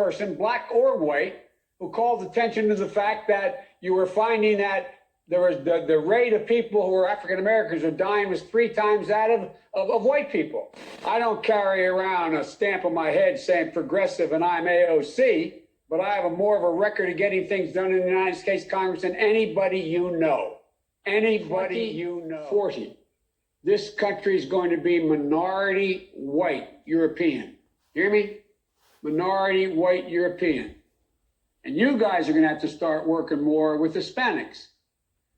person, black or white, who called attention to the fact that you were finding that there was the rate of people who were African Americans who are dying was 3 times that of white people. I don't carry around a stamp on my head saying progressive and I'm AOC, but I have more of a record of getting things done in the United States Congress than anybody you know. Anybody you know. 40. This country is going to be minority white European. Hear me? Minority white European. And you guys are going to have to start working more with Hispanics,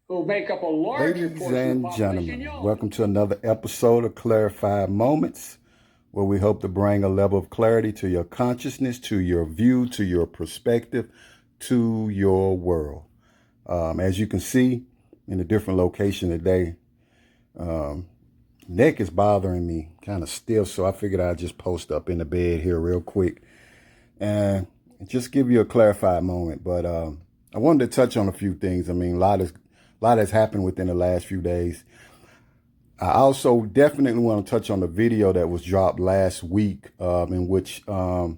who make up a larger Ladies portion and of the population. gentlemen, welcome to another episode of Clarified Moments, where we hope to bring a level of clarity to your consciousness, to your view, to your perspective, to your world. As you can see, in a different location today, neck is bothering me kind of stiff, so I figured I'd just post up in the bed here real quick and just give you a clarified moment. But I wanted to touch on a few things. I mean, a lot has happened within the last few days. I also definitely want to touch on the video that was dropped last week, in which the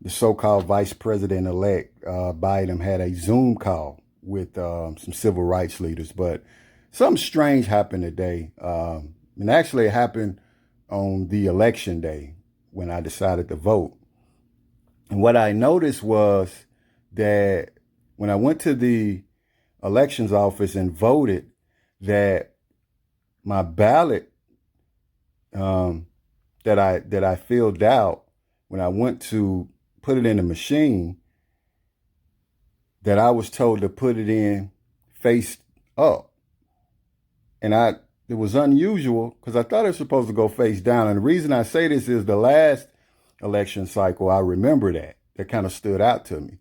so-called Vice President-elect Biden had a Zoom call with some civil rights leaders. But something strange happened today. And actually it happened on the election day when I decided to vote. And what I noticed was that when I went to the elections office and voted, that my ballot that I filled out, when I went to put it in the machine, that I was told to put it in face up. And it was unusual because I thought it was supposed to go face down. And the reason I say this is the last election cycle, I remember that kind of stood out to me.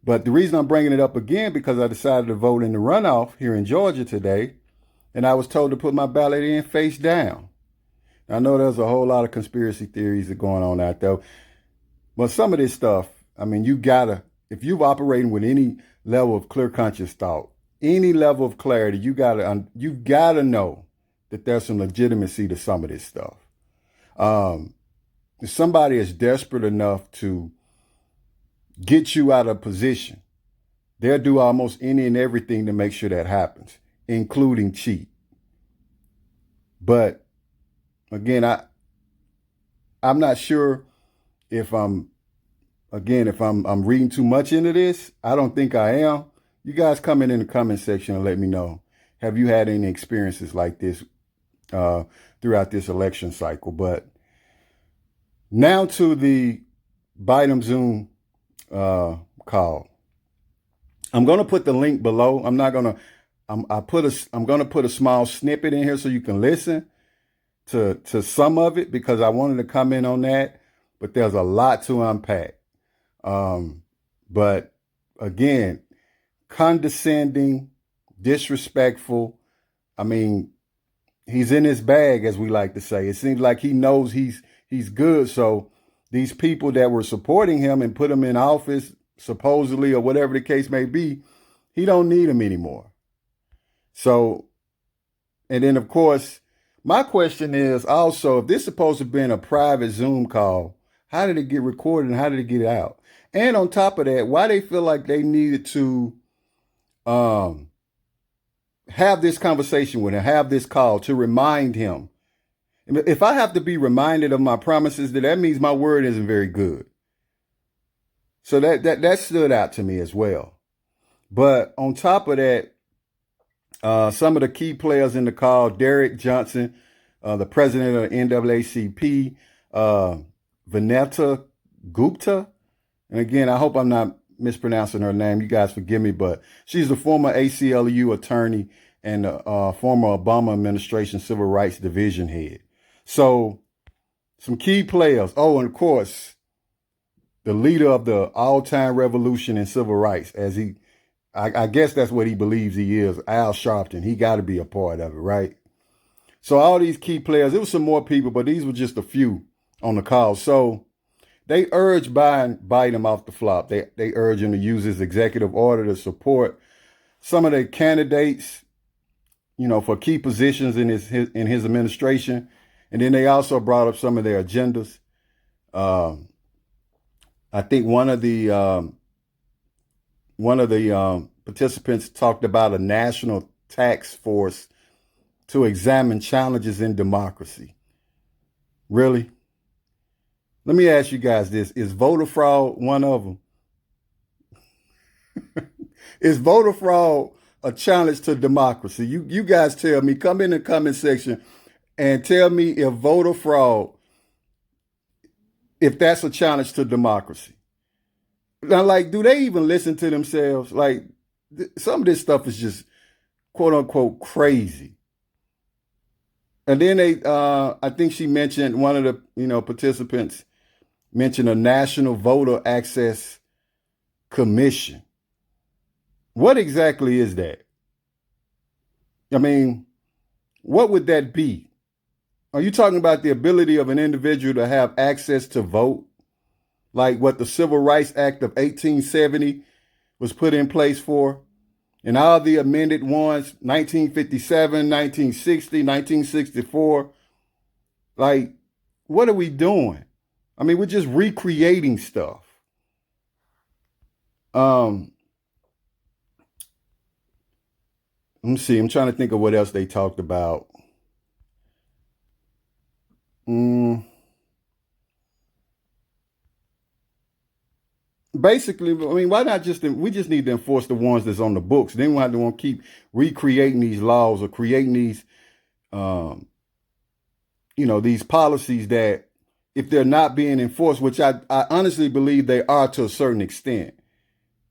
But the reason I'm bringing it up again, because I decided to vote in the runoff here in Georgia today, and I was told to put my ballot in face down. I know there's a whole lot of conspiracy theories that are going on out there. But some of this stuff, I mean, if you're operating with any level of clear conscious thought, any level of clarity, you gotta know that there's some legitimacy to some of this stuff. If somebody is desperate enough to get you out of position, they'll do almost any and everything to make sure that happens, including cheat. But again, I'm not sure if I'm reading too much into this. I don't think I am. You guys comment in the comment section and let me know. Have you had any experiences like this throughout this election cycle? But now to the Biden Zoom call. I'm going to put the link below. I'm going to put a small snippet in here so you can listen to some of it, because I wanted to comment on that, but there's a lot to unpack. But again, condescending, disrespectful. I mean, he's in his bag, as we like to say. It seems like he knows he's good. So these people that were supporting him and put him in office, supposedly, or whatever the case may be, he don't need them anymore. So, and then of course, my question is also, if this is supposed to have been a private Zoom call, how did it get recorded and how did it get out? And on top of that, why they feel like they needed to have this conversation with him, have this call to remind him. If I have to be reminded of my promises, that means my word isn't very good. So that stood out to me as well. But on top of that, some of the key players in the call, Derek Johnson, the president of the NAACP, Vineta Gupta. And again, I hope I'm not mispronouncing her name. You guys forgive me, but she's the former ACLU attorney and former Obama administration civil rights division head. So some key players. Oh, and of course, the leader of the all-time revolution in civil rights, I guess that's what he believes he is, Al Sharpton. He got to be a part of it, right? So all these key players, it was some more people, but these were just a few on the call. So they urged Biden off the flop. They urged him to use his executive order to support some of the candidates, for key positions in his administration. And then they also brought up some of their agendas. I think one of the participants talked about a national task force to examine challenges in democracy. Really? Let me ask you guys this. Is voter fraud one of them? Is voter fraud a challenge to democracy? You guys tell me. Come in the comment section and tell me if voter fraud, if that's a challenge to democracy. Now, like, do they even listen to themselves? Like, some of this stuff is just quote unquote crazy. And then I think she mentioned, one of the participants mentioned a National Voter Access Commission. What exactly is that? I mean, what would that be? Are you talking about the ability of an individual to have access to vote, like what the Civil Rights Act of 1870 was put in place for? And all the amended ones, 1957, 1960, 1964. Like, what are we doing? I mean, we're just recreating stuff. Let me see. I'm trying to think of what else they talked about. Basically, I mean, why not we just need to enforce the ones that's on the books. Then we have to want to keep recreating these laws or creating these, these policies that, if they're not being enforced, which I honestly believe they are to a certain extent,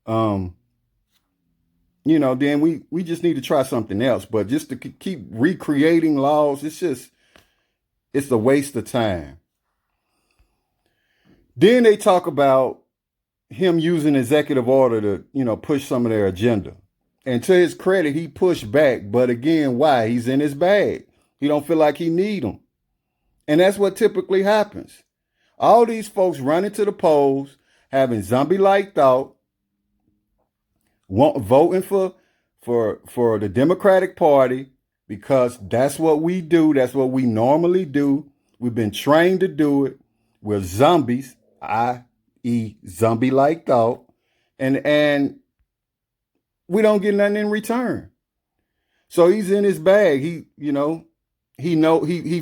then we just need to try something else. But just to keep recreating laws, it's a waste of time. Then they talk about him using executive order to, push some of their agenda. And to his credit, he pushed back. But again, why? He's in his bag. He don't feel like he need them. And that's what typically happens. All these folks running to the polls, having zombie-like thought, voting for the Democratic Party, because that's what we do. That's what we normally do. We've been trained to do it. We're zombies, i.e. zombie-like thought. And we don't get nothing in return. So he's in his bag. He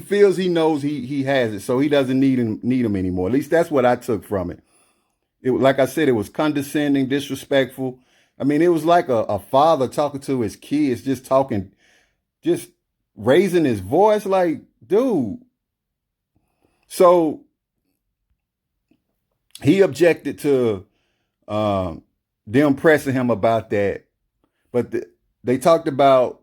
feels he knows he has it, so he doesn't need him anymore. At least that's what I took from it. Like I said, it was condescending, disrespectful. I mean, it was like a father talking to his kids, just raising his voice, like, dude. So he objected to them pressing him about that. But they talked about,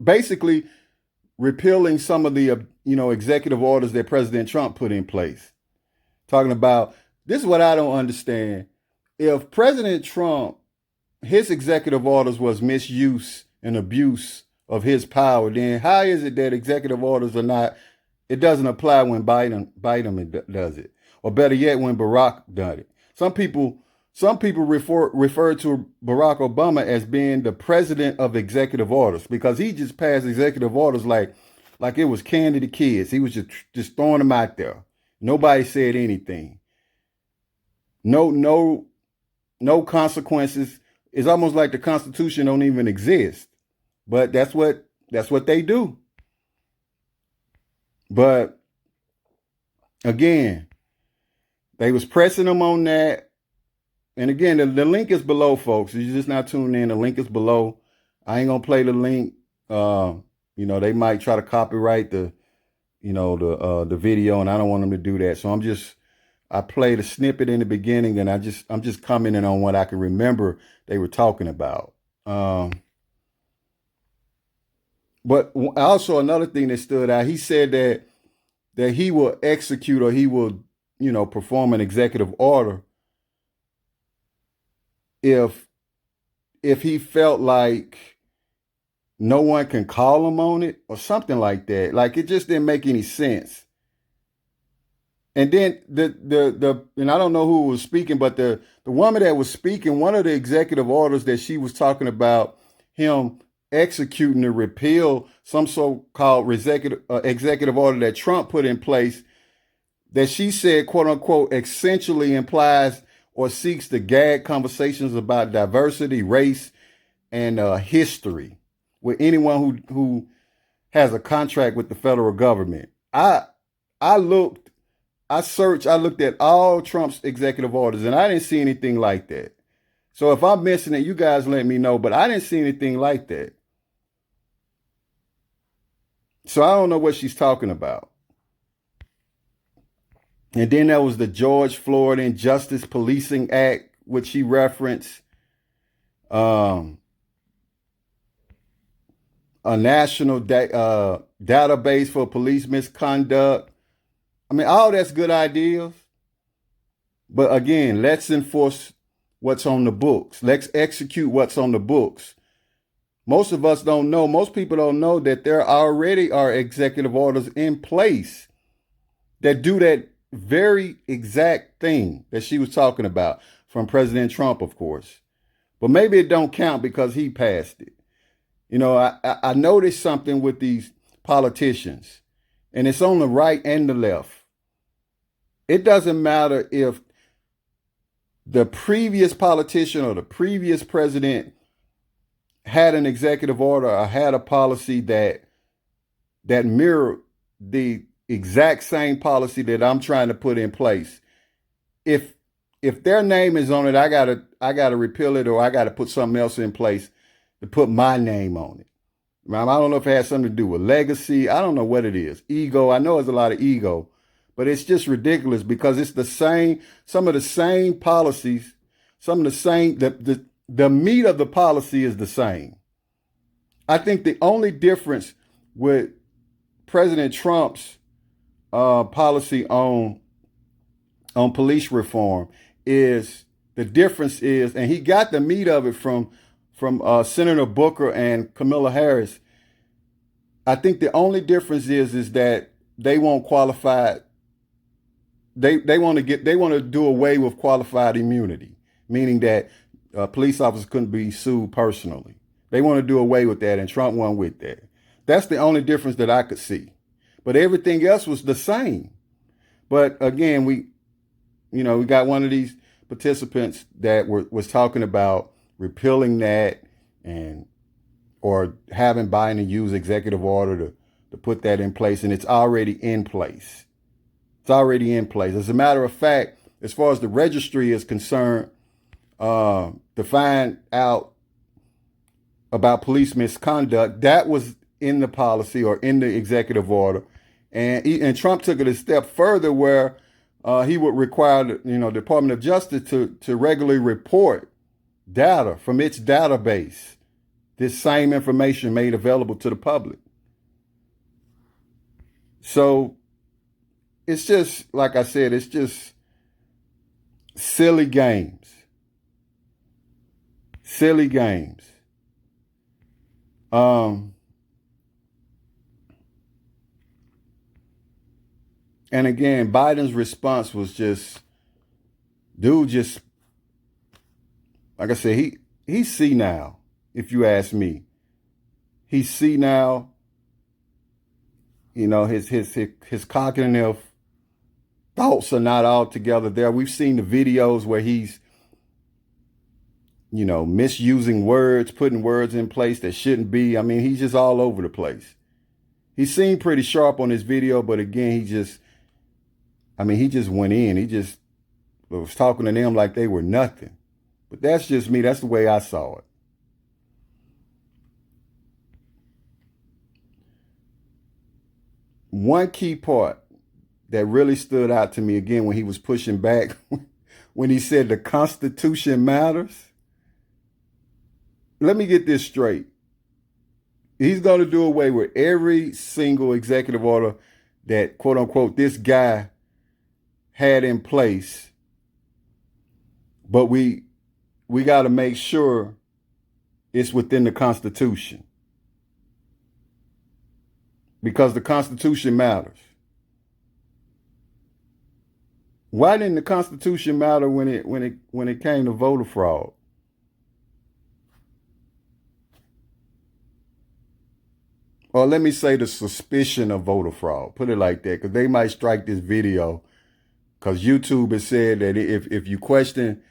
basically repealing some of the, executive orders that President Trump put in place. Talking about, this is what I don't understand. If President Trump, his executive orders was misuse and abuse of his power, then how is it that executive orders it doesn't apply when Biden does it? Or better yet, when Barack does it? Some people refer to Barack Obama as being the president of executive orders, because he just passed executive orders like it was candy to kids. He was just throwing them out there. Nobody said anything. No consequences. It's almost like the Constitution don't even exist. But that's what they do. But again, they was pressing them on that. And again, the link is below, folks. You're just not tuning in. The link is below. I ain't gonna play the link. They might try to copyright the video, and I don't want them to do that. So I played a snippet in the beginning, and I'm just commenting on what I can remember they were talking about. But also another thing that stood out, he said that he will execute, or he will, perform an executive order if he felt like no one can call him on it or something like that. Like, it just didn't make any sense. And then and I don't know who was speaking, but the woman that was speaking, one of the executive orders that she was talking about, him executing to repeal some so-called executive order that Trump put in place, that she said, quote unquote, essentially implies or seeks to gag conversations about diversity, race, and history with anyone who has a contract with the federal government. I looked, I searched, I looked at all Trump's executive orders, and I didn't see anything like that. So if I'm missing it, you guys let me know, but I didn't see anything like that. So I don't know what she's talking about. And then there was the George Floyd Injustice Policing Act, which she referenced. A national database for police misconduct. I mean, all that's good ideas. But again, let's enforce what's on the books. Let's execute what's on the books. Most of us don't know. Most people don't know that there already are executive orders in place that do that very exact thing that she was talking about from President Trump, of course. But maybe it don't count because he passed it. You know, I noticed something with these politicians, and it's on the right and the left. It doesn't matter if the previous politician or the previous president had an executive order or had a policy that mirrored the exact same policy that I'm trying to put in place. If their name is on it, I gotta repeal it, or I gotta put something else in place to put my name on it. I don't know if it has something to do with legacy. I don't know what it is. Ego. I know it's a lot of ego, but it's just ridiculous because it's the same, some of the same policies, some of the same, the meat of the policy is the same. I think the only difference with President Trump's policy on police reform is the difference is, and he got the meat of it from Senator Booker and Kamala Harris. I think the only difference is that they won't qualify. They want to do away with qualified immunity, meaning that police officers couldn't be sued personally. They want to do away with that, and Trump went with that. That's the only difference that I could see. But everything else was the same. But again, we got one of these participants that was talking about repealing that or having Biden to use executive order to put that in place, and it's already in place. It's already in place. As a matter of fact, as far as the registry is concerned, to find out about police misconduct, that was in the policy or in the executive order, and Trump took it a step further where he would require the Department of Justice to regularly report data from its database, this same information made available to the public. So it's just, like I said, it's just silly games. Silly games. And again, Biden's response was just, like I said, he's senile, if you ask me. He's senile. His cognitive thoughts are not all together there. We've seen the videos where he's, misusing words, putting words in place that shouldn't be. I mean, he's just all over the place. He seemed pretty sharp on his video, but again, he just went in. He just was talking to them like they were nothing. But that's just me. That's the way I saw it. One key part that really stood out to me, again, when he was pushing back, when he said the Constitution matters. Let me get this straight. He's going to do away with every single executive order that, quote unquote, this guy had in place. But we got to make sure it's within the Constitution. Because the Constitution matters. Why didn't the Constitution matter when it came to voter fraud? Or let me say the suspicion of voter fraud. Put it like that, because they might strike this video because YouTube has said that if you question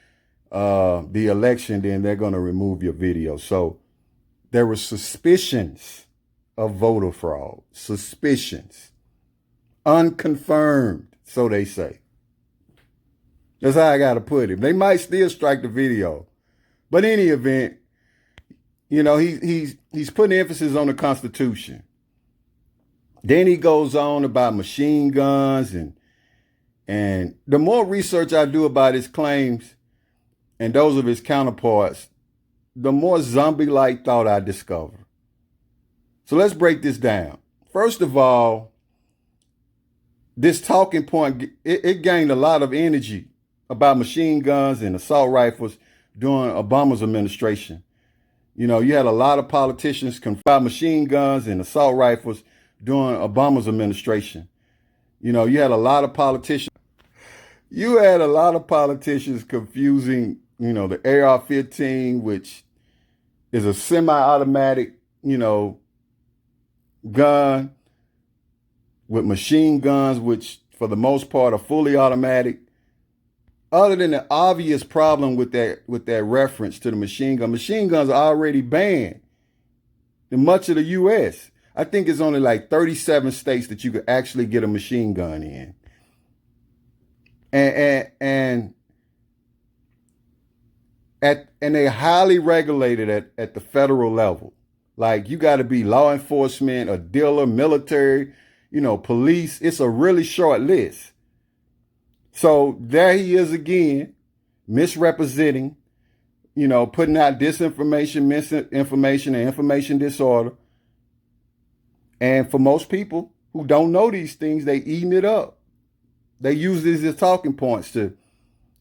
the election, then they're going to remove your video. So there were suspicions of voter fraud, suspicions, unconfirmed, so they say. That's how I got to put it. They might still strike the video, but in any event, you know, he's putting emphasis on the Constitution. Then he goes on about machine guns, and the more research I do about his claims and those of his counterparts, the more zombie-like thought I discover. So let's break this down. First of all, this talking point, it gained a lot of energy about machine guns and assault rifles during Obama's administration. You know, you had a lot of politicians confide machine guns and assault rifles during Obama's administration. You know, you had a lot of politicians. You had a lot of politicians confusing, you know, the AR-15, which is a semi-automatic, you know, gun, with machine guns, which for the most part are fully automatic. Other than the obvious problem with that reference to the machine guns are already banned in much of the U.S. I think it's only like 37 states that you could actually get a machine gun in. And they're highly regulated at the federal level. Like, you got to be law enforcement, a dealer, military, you know, police. It's a really short list. So there he is again, misrepresenting, you know, putting out disinformation, misinformation, and information disorder. And for most people who don't know these things, they eating it up. They use these as talking points to,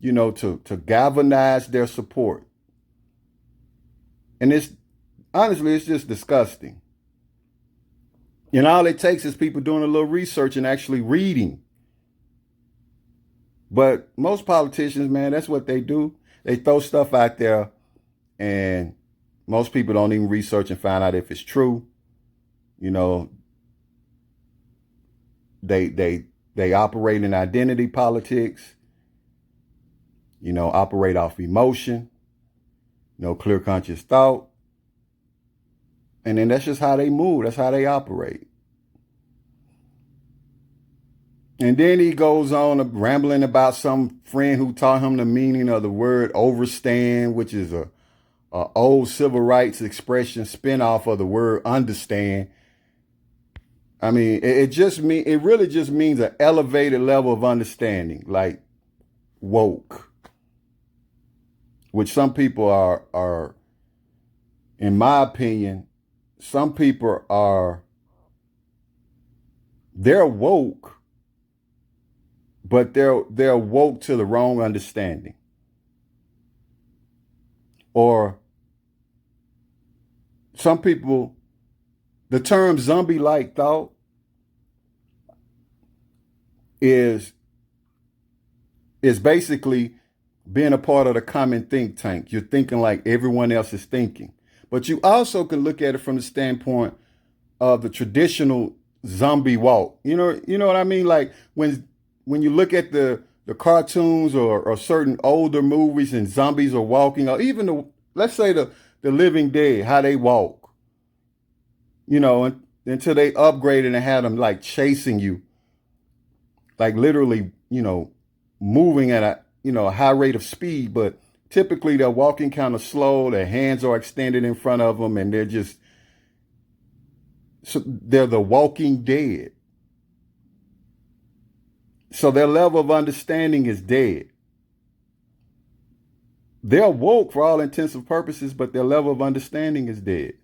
you know, to galvanize their support. And honestly, it's just disgusting. And all it takes is people doing a little research and actually reading. But most politicians, man, that's what they do. They throw stuff out there, and most people don't even research and find out if it's true. You know, they operate in identity politics, you know, operate off emotion, no clear conscious thought. And then that's just how they move. That's how they operate. And then he goes on rambling about some friend who taught him the meaning of the word overstand, which is a old civil rights expression spinoff of the word understand. I mean, it really just means an elevated level of understanding, like woke, which some people are, in my opinion, some people they're woke, but they're woke to the wrong understanding. Or some people, the term zombie-like thought is basically being a part of the common think tank. You're thinking like everyone else is thinking. But you also can look at it from the standpoint of the traditional zombie walk. You know what I mean? Like when you look at the cartoons or certain older movies and zombies are walking, or even let's say the Living Dead, how they walk, you know, until they upgraded and had them like chasing you, like literally, you know, moving at a high rate of speed, but typically they're walking kind of slow. Their hands are extended in front of them, and they're the walking dead. So their level of understanding is dead. They're woke for all intents and purposes, but their level of understanding is dead.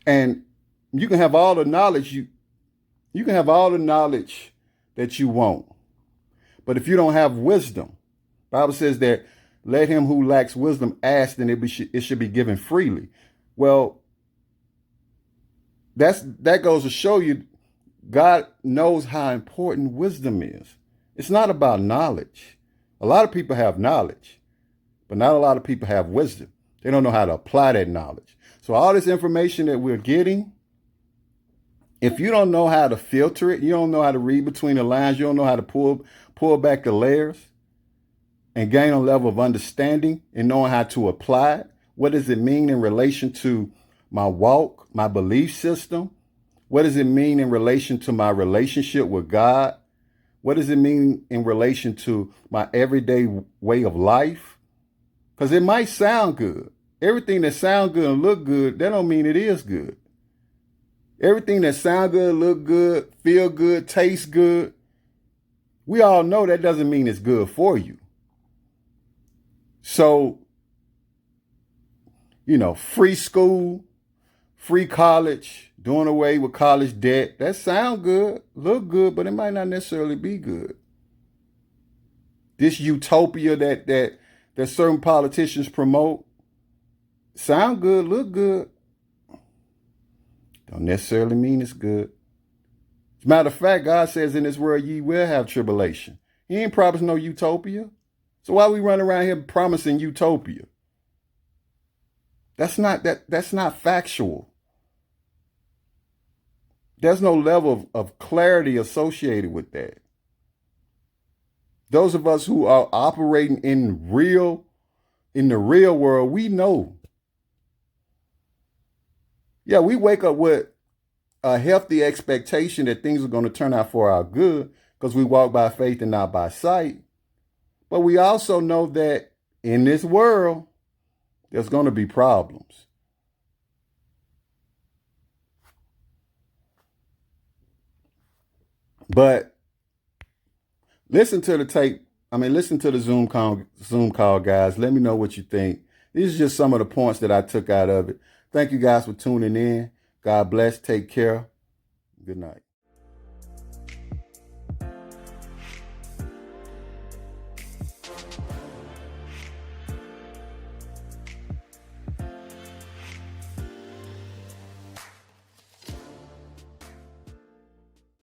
And you can have all the knowledge you can have all the knowledge that you want. But if you don't have wisdom, the Bible says that let him who lacks wisdom ask, and it should be given freely. Well, that goes to show you God knows how important wisdom is. It's not about knowledge. A lot of people have knowledge, but not a lot of people have wisdom. They don't know how to apply that knowledge. So all this information that we're getting If you don't know how to filter it, you don't know how to read between the lines, you don't know how to pull back the layers and gain a level of understanding and knowing how to apply it. What does it mean in relation to my walk, my belief system? What does it mean in relation to my relationship with God? What does it mean in relation to my everyday way of life? Because it might sound good. Everything that sounds good and look good, that don't mean it is good. Everything that sound good, look good, feel good, taste good, we all know that doesn't mean it's good for you. So, free school, free college, doing away with college debt, that sound good, look good, but it might not necessarily be good. This utopia that certain politicians promote, sound good, look good, don't necessarily mean it's good. As a matter of fact, God says in this world ye will have tribulation. He ain't promised no utopia. So why we run around here promising utopia? That's not factual. There's no level of clarity associated with that. Those of us who are operating in the real world, we know. Yeah, we wake up with a healthy expectation that things are going to turn out for our good because we walk by faith and not by sight. But we also know that in this world, there's going to be problems. But listen to the tape. Listen to the Zoom call, guys. Let me know what you think. These are just some of the points that I took out of it. Thank you guys for tuning in. God bless. Take care. Good night.